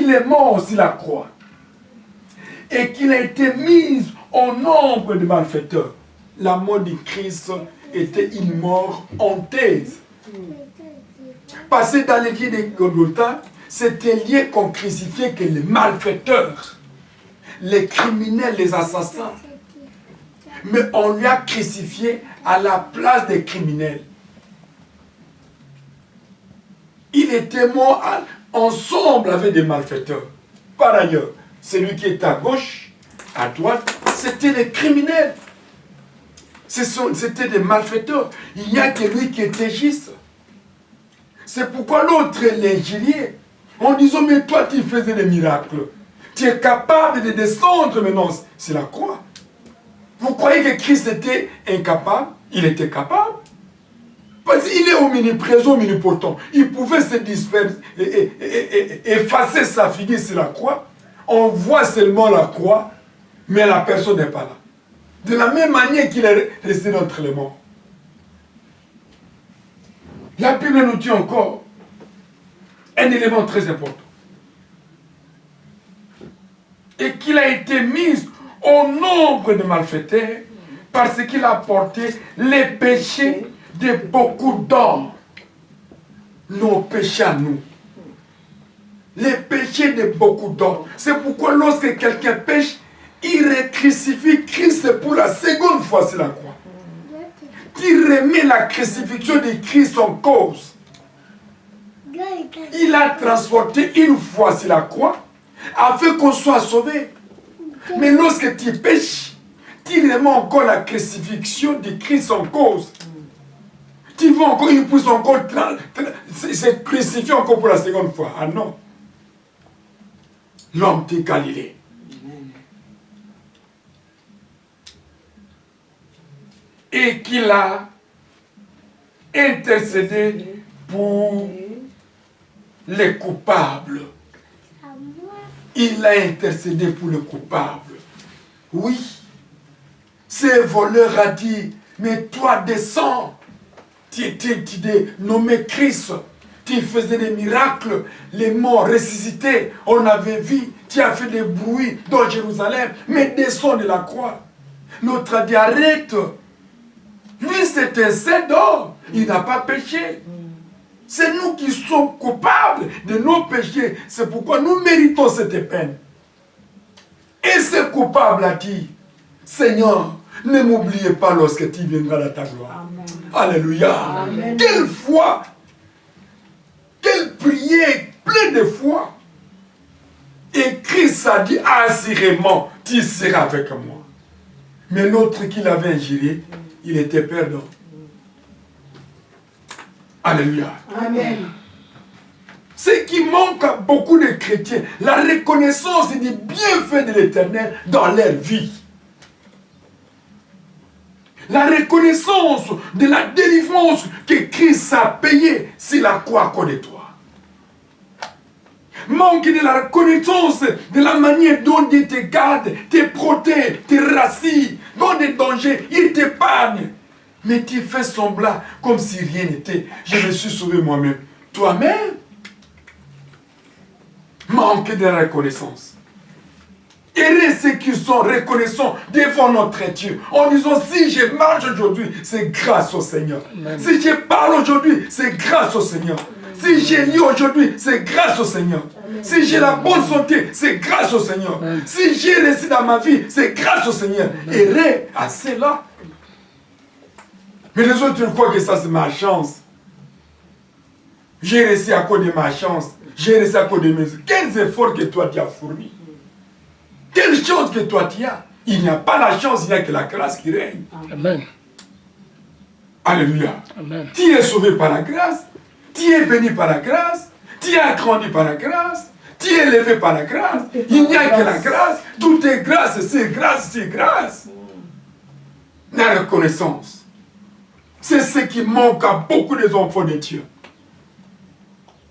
qu'il est mort sur la croix et qu'il a été mis au nombre de malfaiteurs, la mort de Christ était une mort honteuse. Parce que dans l'église de Golgotha, c'était lié qu'on crucifiait que les malfaiteurs, les criminels, les assassins. Mais on lui a crucifié à la place des criminels. Il était mort ensemble avec des malfaiteurs. Par ailleurs, celui qui est à gauche, à droite, c'était les criminels. C'était des malfaiteurs. Il n'y a que lui qui était juste. C'est pourquoi l'autre l'injuriait en disant, mais toi tu faisais des miracles. Tu es capable de descendre maintenant sur la croix. Vous croyez que Christ était incapable? Il était capable. Parce qu'il est omniprésent, omnipotent. Il pouvait se disperser et effacer sa figure sur la croix. On voit seulement la croix, mais la personne n'est pas là. De la même manière qu'il est resté entre les morts. La Bible nous dit encore un élément très important. Et qu'il a été mis au nombre de malfaiteurs parce qu'il a porté les péchés de beaucoup d'hommes. Nos péchés à nous. Les péchés de beaucoup d'hommes. C'est pourquoi lorsque quelqu'un pêche, il crucifie Christ pour la seconde fois sur la croix. Il remet la crucifixion de Christ en cause. Il a transporté une fois sur la croix afin qu'on soit sauvé. Mais lorsque tu pêches, tu remets encore la crucifixion de Christ en cause. Tu veux encore, il pousse encore, se crucifier encore pour la seconde fois. Ah non. L'homme de Galilée. Et qu'il a intercédé pour les coupables. Il a intercédé pour les coupables. Oui. Ce voleur a dit, mais toi descends. Tu étais nommé Christ. Tu faisais des miracles. Les morts ressuscités. On avait vu. Tu as fait des bruits dans Jérusalem. Mais descends de la croix. L'autre a dit, arrête. Lui, c'est un saint d'homme. Il n'a pas péché. C'est nous qui sommes coupables de nos péchés. C'est pourquoi nous méritons cette peine. Et ce coupable a dit, Seigneur, ne m'oubliez pas lorsque tu viendras dans ta gloire. Amen. Alléluia. Amen. Quelle foi, quelle prière, pleine de foi. Et Christ a dit, assurément, tu seras avec moi. Mais l'autre qui l'avait injurié, il était perdant. Alléluia. Amen. Ce qui manque à beaucoup de chrétiens, la reconnaissance des bienfaits de l'Éternel dans leur vie. La reconnaissance de la délivrance que Christ a payée sur la croix à cause de toi. Manque de la reconnaissance de la manière dont Dieu te garde, te protège, te rassure, dans des dangers, il t'épargne. Mais tu fais semblant comme si rien n'était. Je me suis sauvé moi-même. Toi-même, manque de reconnaissance. Heureux ceux qui sont reconnaissants devant notre Dieu, en disant, si je marche aujourd'hui, c'est grâce au Seigneur. Amen. Si je parle aujourd'hui, c'est grâce au Seigneur. Amen. Si je lis aujourd'hui, c'est grâce au Seigneur. Amen. Si j'ai la bonne santé, c'est grâce au Seigneur. Amen. Si j'ai réussi dans ma vie, c'est grâce au Seigneur. Heureux à cela. Mais les autres croient que ça c'est ma chance. J'ai réussi à cause de ma chance. J'ai réussi à cause de mes... Quels efforts que toi tu as fournis. Quelle chance que toi tu as. Il n'y a pas la chance, il n'y a que la grâce qui règne. Amen. Alléluia. Amen. Tu es sauvé par la grâce. Tu es béni par la grâce. Tu es grandi par la grâce. Tu es élevé par la grâce. Il n'y a que la grâce. Tout est grâce, c'est grâce, c'est grâce. La reconnaissance. C'est ce qui manque à beaucoup des enfants de Dieu.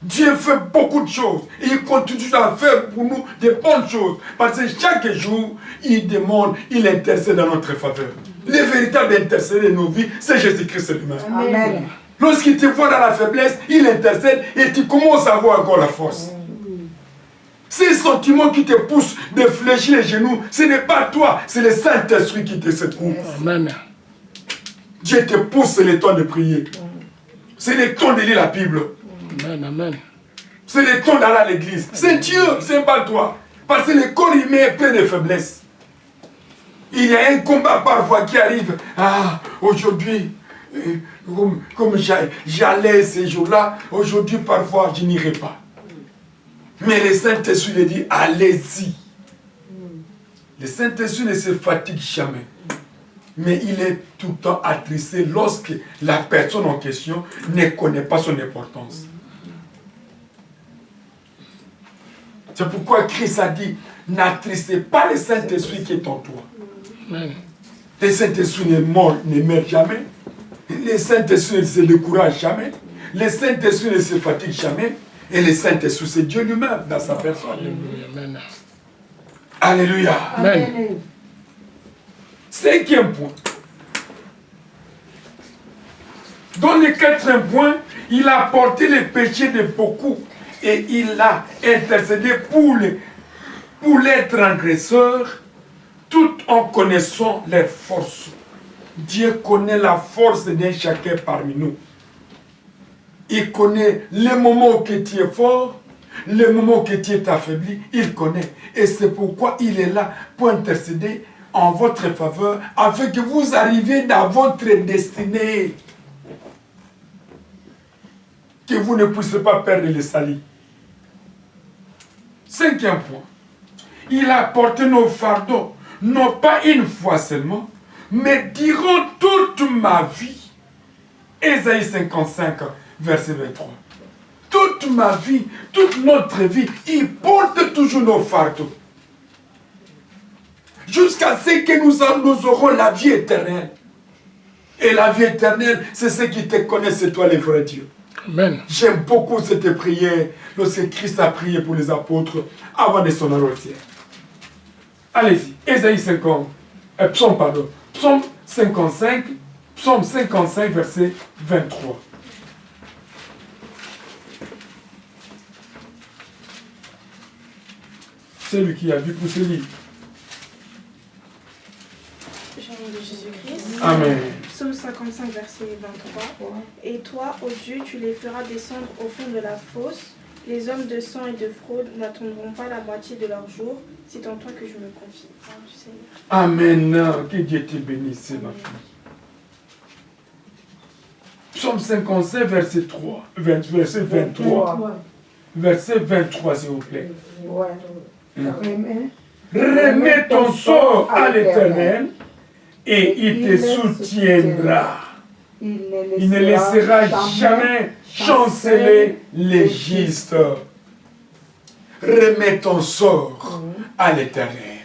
Dieu fait beaucoup de choses. Et il continue à faire pour nous des bonnes choses. Parce que chaque jour, il demande, il intercède dans notre faveur. Le véritable intercesseur de nos vies, c'est Jésus-Christ lui-même. Amen. Lorsqu'il te voit dans la faiblesse, il intercède et tu commences à avoir encore la force. Ces sentiments qui te poussent de fléchir les genoux, ce n'est pas toi, c'est le Saint-Esprit qui te secoue. Amen. Dieu te pousse, c'est le temps de prier. C'est le temps de lire la Bible. Amen, amen. C'est le temps d'aller à l'église. C'est Dieu, c'est pas toi. Parce que le corps humain est plein de faiblesses. Il y a un combat parfois qui arrive. Ah, aujourd'hui, comme j'allais ces jours-là, aujourd'hui parfois je n'irai pas. Mais le Saint-Esprit lui dit, allez-y. Le Saint-Esprit ne se fatigue jamais. Mais il est tout le temps attristé lorsque la personne en question ne connaît pas son importance. C'est pourquoi Christ a dit, n'attristez pas le Saint-Esprit qui est en toi. Le Saint-Esprit ne meurt jamais. Le Saint-Esprit ne se décourage jamais. Le Saint-Esprit ne se fatigue jamais. Et le Saint-Esprit, c'est Dieu lui-même dans sa personne. Amen. Alléluia. Amen. Cinquième point. Dans le quatrième point, il a porté les péchés de beaucoup et il a intercédé pour les transgresseurs, tout en connaissant leurs forces. Dieu connaît la force d'un chacun parmi nous. Il connaît les moments où tu es fort, les moments où tu es affaibli, il connaît. Et c'est pourquoi il est là pour intercéder en votre faveur, afin que vous arriviez dans votre destinée. Que vous ne puissiez pas perdre le salut. Cinquième point. Il a porté nos fardeaux, non pas une fois seulement, mais durant toute ma vie. Ésaïe 55, verset 23. Toute ma vie, toute notre vie, il porte toujours nos fardeaux. Jusqu'à ce que nous aurons la vie éternelle. Et la vie éternelle, c'est ce qui te connaît, c'est toi le vrai Dieu. Amen. J'aime beaucoup cette prière lorsque Christ a prié pour les apôtres avant de son arrivée au ciel. Allez-y, Ésaïe 50, Psaume 55, verset 23. C'est lui qui a vu pour ce livre. Jean de Jésus-Christ. Amen. Psaume 55, verset 23. Et toi, ô Dieu, tu les feras descendre au fond de la fosse. Les hommes de sang et de fraude n'attendront pas la moitié de leur jour. C'est en toi que je me confie. Amen. Que Dieu te bénisse, ma fille. Psaume 55, verset 3. Verset 23. Verset 23, s'il vous plaît. Remets ton sort à l'Éternel et il te soutiendra. Il ne laissera jamais chanceler les justes. Remets ton sort à l'Éternel.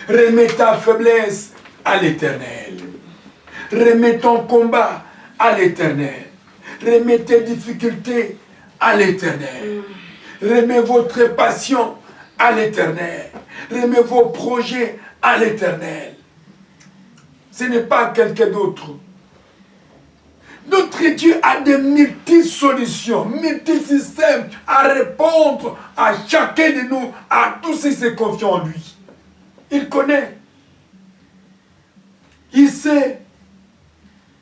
Remets ta faiblesse à l'Éternel. Remets ton combat à l'Éternel. Remets tes difficultés à l'Éternel. Remets votre passion à l'Éternel. Remets vos projets à l'Éternel. Ce n'est pas quelqu'un d'autre. Notre Dieu a des multi-solutions, multi-systèmes à répondre à chacun de nous, à tous ceux qui se confient en lui. Il connaît. Il sait.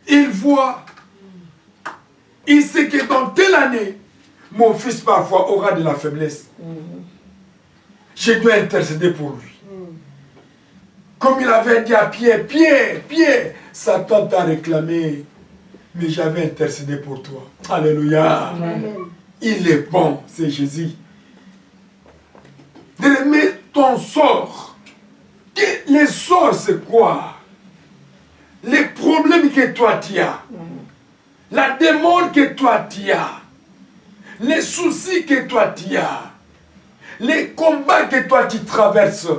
Il voit. Il sait que dans telle année, mon fils parfois aura de la faiblesse. Je dois intercéder pour lui. Comme il avait dit à Pierre, Pierre, Satan t'a réclamé, mais j'avais intercédé pour toi. Alléluia. Amen. Il est bon, c'est Jésus. De remettre ton sort. Les sorts, c'est quoi? Les problèmes que toi tu as. La démon que toi tu as. Les soucis que toi tu as. Les combats que toi tu traverses.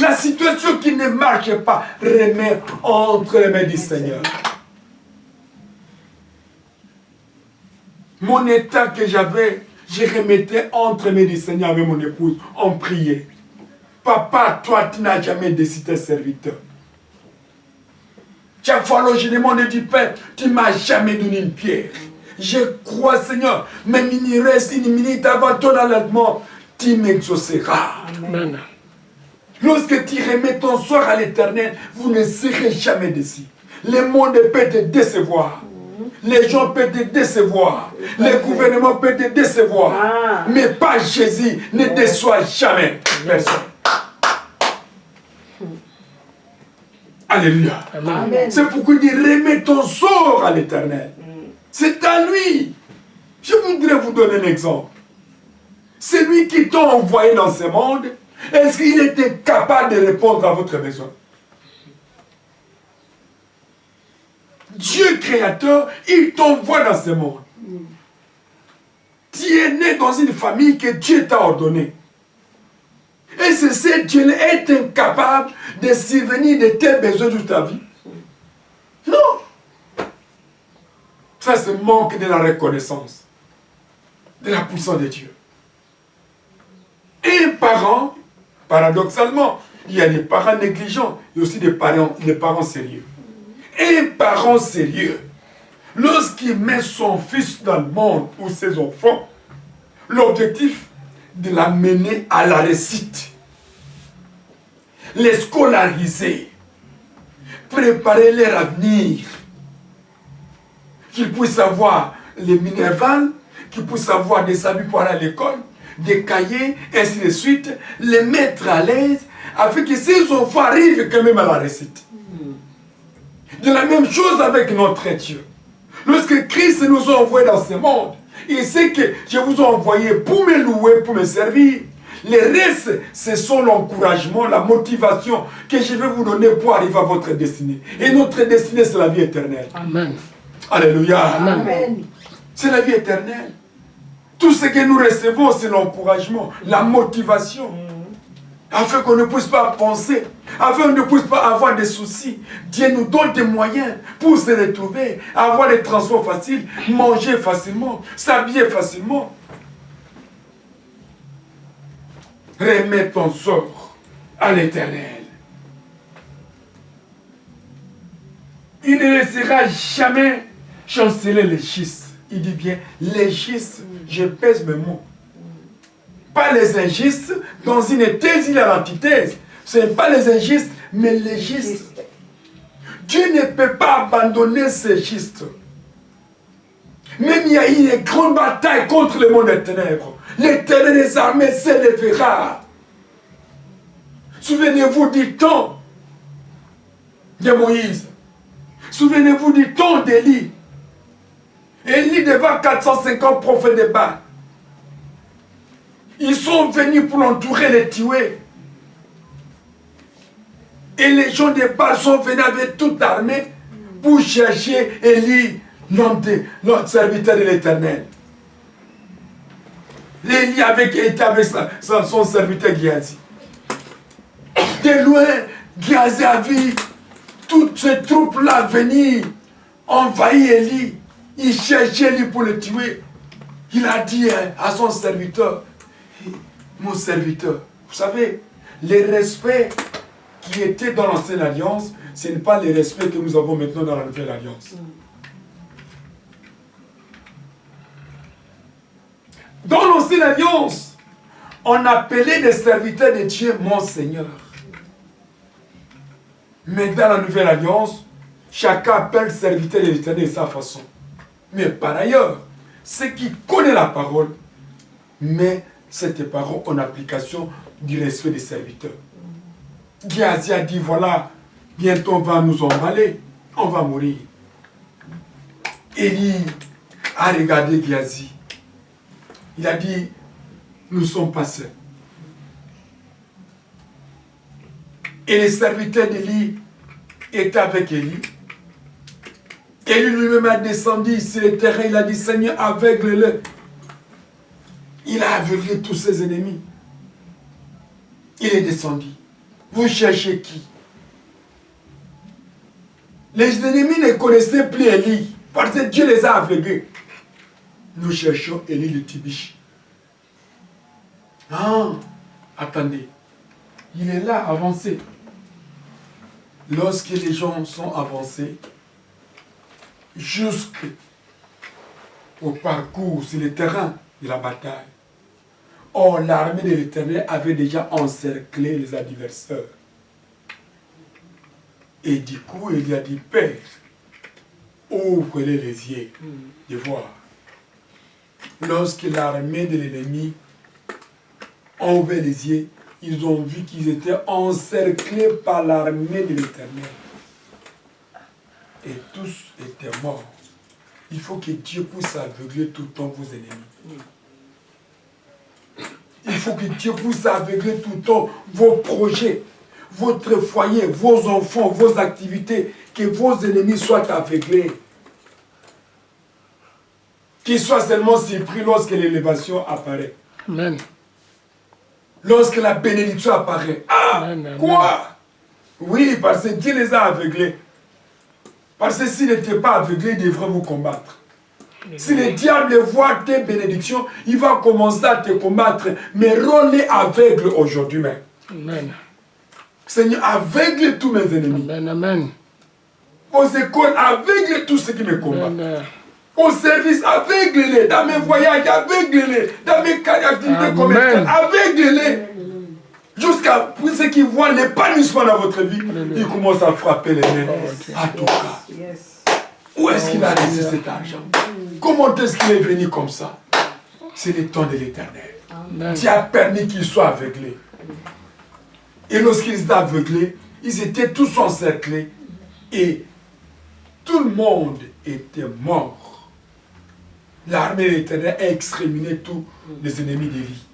La situation qui ne marche pas, remets entre les mains du Seigneur. Mon état que j'avais, je remettais entre les mains du Seigneur avec mon épouse. On priait. Papa, toi, tu n'as jamais décidé serviteur. Chaque fois, je demande du Père, tu ne m'as jamais donné une pierre. Je crois, Seigneur, même il reste une minute avant ton enlèvement. tu m'exauceras. Amen. Lorsque tu remets ton sort à l'Éternel, vous ne serez jamais déçus. Le monde peut te décevoir. Les gens peuvent te décevoir. Les gouvernements peuvent te décevoir. Mais pas Jésus ne déçoit jamais personne. Alléluia. C'est pourquoi il dit remets ton sort à l'Éternel. C'est à lui. Je voudrais vous donner un exemple. C'est lui qui t'a envoyé dans ce monde. Est-ce qu'il était capable de répondre à votre besoin? Dieu créateur, il t'envoie dans ce monde. Tu es né dans une famille que Dieu t'a ordonnée. Et c'est ce Dieu est incapable de subvenir de tes besoins de ta vie. Non. Ça, c'est manque de la reconnaissance de la puissance de Dieu. Et un parent, paradoxalement, il y a des parents négligents, il y a aussi des parents sérieux. Un parent sérieux, lorsqu'il met son fils dans le monde ou ses enfants, l'objectif de l'amener à la réussite, les scolariser, préparer leur avenir, qu'ils puissent avoir les minervales, qu'ils puissent avoir des habits pour aller à l'école, des cahiers, ainsi de suite, les mettre à l'aise, afin que ces enfants arrivent quand même à la réussite. De la même chose avec notre Dieu. Lorsque Christ nous a envoyés dans ce monde, il sait que je vous ai envoyé pour me louer, pour me servir. Le reste, ce sont l'encouragement, la motivation que je vais vous donner pour arriver à votre destinée. Et notre destinée, c'est la vie éternelle. Amen. Alléluia. Amen. C'est la vie éternelle. Tout ce que nous recevons, c'est l'encouragement, la motivation. Afin qu'on ne puisse pas penser, afin qu'on ne puisse pas avoir des soucis. Dieu nous donne des moyens pour se retrouver, avoir des transports faciles, manger facilement, s'habiller facilement. Remets ton sort à l'Éternel. Il ne laissera jamais chanceler les schistes. Il dit bien, les schistes, je pèse mes mots. Pas les injustes, dans une thèse, il y a l'antithèse. Ce n'est pas les injustes, mais les justes. Dieu ne peut pas abandonner ces justes. Même il y a eu une grande bataille contre le monde des ténèbres. L'Éternel des armées s'élèvera. Souvenez-vous du temps de Moïse. Souvenez-vous du temps d'Élie. Élie devant 450 prophètes de Baal. Ils sont venus pour l'entourer, les tuer. Et les gens de Baal sont venus avec toute l'armée pour chercher Élie, notre serviteur de l'Éternel. Élie était avec son serviteur Géasi. De loin, Géasi a vu toutes ces troupes-là venir envahir Élie. Il cherchait Élie pour le tuer. Il a dit à son serviteur, mon serviteur, vous savez, les respects qui étaient dans l'ancienne alliance, ce n'est pas les respects que nous avons maintenant dans la nouvelle alliance. Dans l'ancienne alliance, on appelait les serviteurs de Dieu mon Seigneur. Mais dans la nouvelle alliance, chacun appelle serviteur de l'Éternel de sa façon. Mais par ailleurs, ceux qui connaissent la parole, mais cette parole en application du respect des serviteurs. Géasi a dit, voilà, bientôt on va nous emballer, on va mourir. Élie a regardé Géasi. Il a dit, nous sommes passés. Et les serviteurs d'Élie étaient avec Élie. Élie lui-même a descendu sur le terrain, il a dit, Seigneur, aveugle-le. Il a aveuglé tous ses ennemis. Il est descendu. Vous cherchez qui? Les ennemis ne connaissaient plus Élie, parce que Dieu les a aveuglés. Nous cherchons Élie de Tibish. Ah, attendez. Il est là, avancé. Lorsque les gens sont avancés, jusqu'au parcours sur le terrain de la bataille, Or, l'armée de l'Éternel avait déjà encerclé les adversaires. Et du coup, il a dit, Père, ouvre-les les yeux de voir. Lorsque l'armée de l'ennemi a ouvert les yeux, ils ont vu qu'ils étaient encerclés par l'armée de l'Éternel. Et tous étaient morts. Il faut que Dieu puisse aveugler tout le temps vos ennemis. Il faut que Dieu puisse aveugler tout le temps vos projets, votre foyer, vos enfants, vos activités, que vos ennemis soient aveuglés. Qu'ils soient seulement surpris lorsque l'élévation apparaît. Amen. Lorsque la bénédiction apparaît. Ah, Amen. quoi? Oui, parce que Dieu les a aveuglés. Parce que s'il n'était pas aveuglé, il devrait vous combattre. Si le diable voit tes bénédictions, il va commencer à te combattre. Mais rends-les aveugles aujourd'hui même. Amen. Seigneur, aveugle tous mes ennemis. Amen. Amen. Aux écoles, aveugle tous ceux qui me combattent. Amen. Au service, aveugle-les. Dans mes voyages, aveugle-les. Dans mes activités commerciales, aveugle-les. Jusqu'à ceux qui voient l'épanouissement dans votre vie, ils commencent à frapper les mains. À tout cas. Où est-ce qu'il a laissé cet argent? Comment est-ce qu'il est venu comme ça? C'est le temps de l'Éternel. Dieu a permis qu'ils soient aveuglés. Et lorsqu'ils étaient aveuglés, ils étaient tous encerclés. Et tout le monde était mort. L'armée de l'Éternel a exterminé tous les ennemis d'Élie.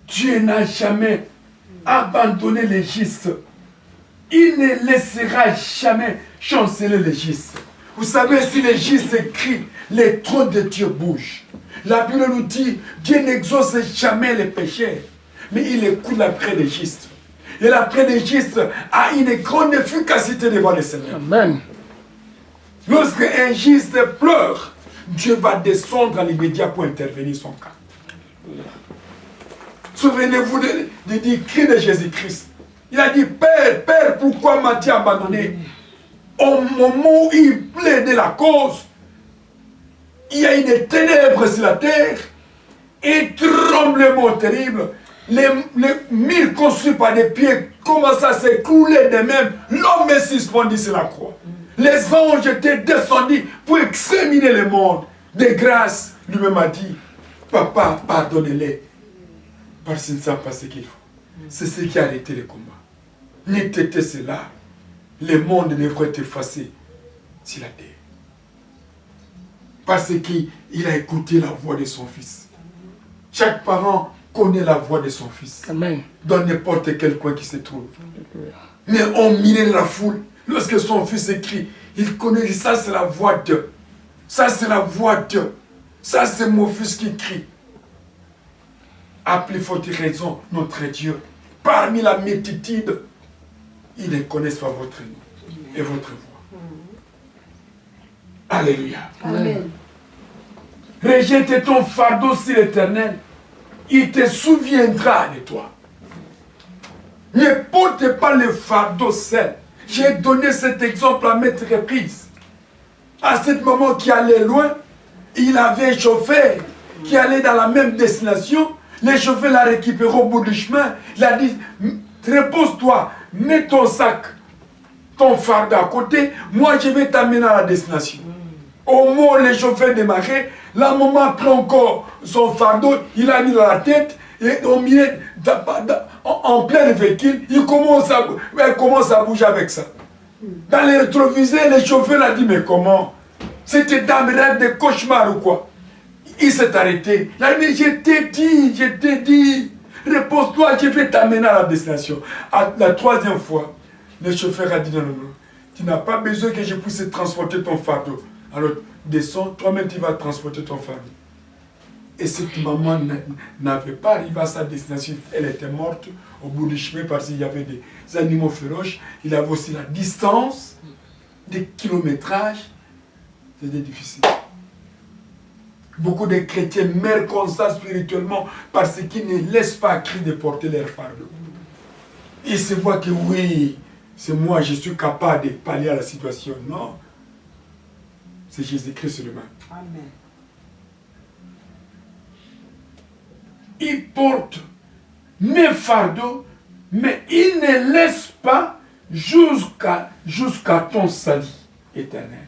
Dieu n'a jamais abandonné l'Égypte. Il ne laissera jamais chanceler l'Égypte. Vous savez, si l'Égypte crie, les trônes de Dieu bougent. La Bible nous dit, Dieu n'exauce jamais les péchés, mais il écoute la prière d'Égypte. Et la prière d'Égypte a une grande efficacité devant le Seigneur. Amen. Lorsque Égypte pleure, Dieu va descendre à l'immédiat pour intervenir son cas. Souvenez-vous du cri de Jésus-Christ. Il a dit, Père, Père, pourquoi m'as-tu abandonné? Au moment où il plaidait la cause, il y a une ténèbre sur la terre, un tremblement terrible. Les murs construits par des pieds commencent à s'écrouler de même. L'homme est suspendu sur la croix. Les anges étaient descendus pour examiner le monde. De grâce, lui-même a dit, Papa, pardonne-les. Parce qu'ils ne savent pas ce qu'il faut. C'est ce qui a arrêté le combat. N'était cela, le monde devrait être effacé sur la terre. Parce qu'il a écouté la voix de son fils. Chaque parent connaît la voix de son fils. Amen. Dans n'importe quel coin qui se trouve. Mais au milieu de la foule, lorsque son fils écrit, il connaît, ça c'est la voix de. Ça c'est la voix de. Ça c'est mon fils qui crie. À plus forte raison, notre Dieu, parmi la multitude, ils ne connaissent pas votre nom et votre voix. Alléluia. Amen. Rejette ton fardeau sur l'Éternel. Il te souviendra de toi. Ne porte pas le fardeau seul. J'ai donné cet exemple à maintes reprises. À ce moment qui allait loin, il avait un chauffeur qui allait dans la même destination. Le chauffeur l'a récupéré au bout du chemin. Il a dit, repose-toi, mets ton sac, ton fardeau à côté. Moi, je vais t'amener à la destination. Au moment où le chauffeur démarrait, la maman prend encore son fardeau, il l'a mis dans la tête, et au milieu, en plein véhicule, elle commence à bouger avec ça. Dans les rétroviseurs, le chauffeur a dit, mais comment? C'était dans mes rêves de cauchemar ou quoi? Il s'est arrêté. Il a dit, je t'ai dit, repose-toi, je vais t'amener à la destination. À la troisième fois, le chauffeur a dit, non, tu n'as pas besoin que je puisse transporter ton fardeau. Alors, descends, toi-même tu vas transporter ton fardeau. Et cette maman n'avait pas arrivé à sa destination. Elle était morte au bout du chemin parce qu'il y avait des animaux féroces. Il avait aussi la distance, des kilométrages. C'était difficile. Beaucoup de chrétiens meurent comme ça spirituellement parce qu'ils ne laissent pas à Christ de porter leur fardeau. Ils se voient que oui, c'est moi, je suis capable de pallier à la situation. Non. C'est Jésus-Christ seulement. Amen. il porte mes fardeaux, mais il ne laisse pas jusqu'à ton salut éternel.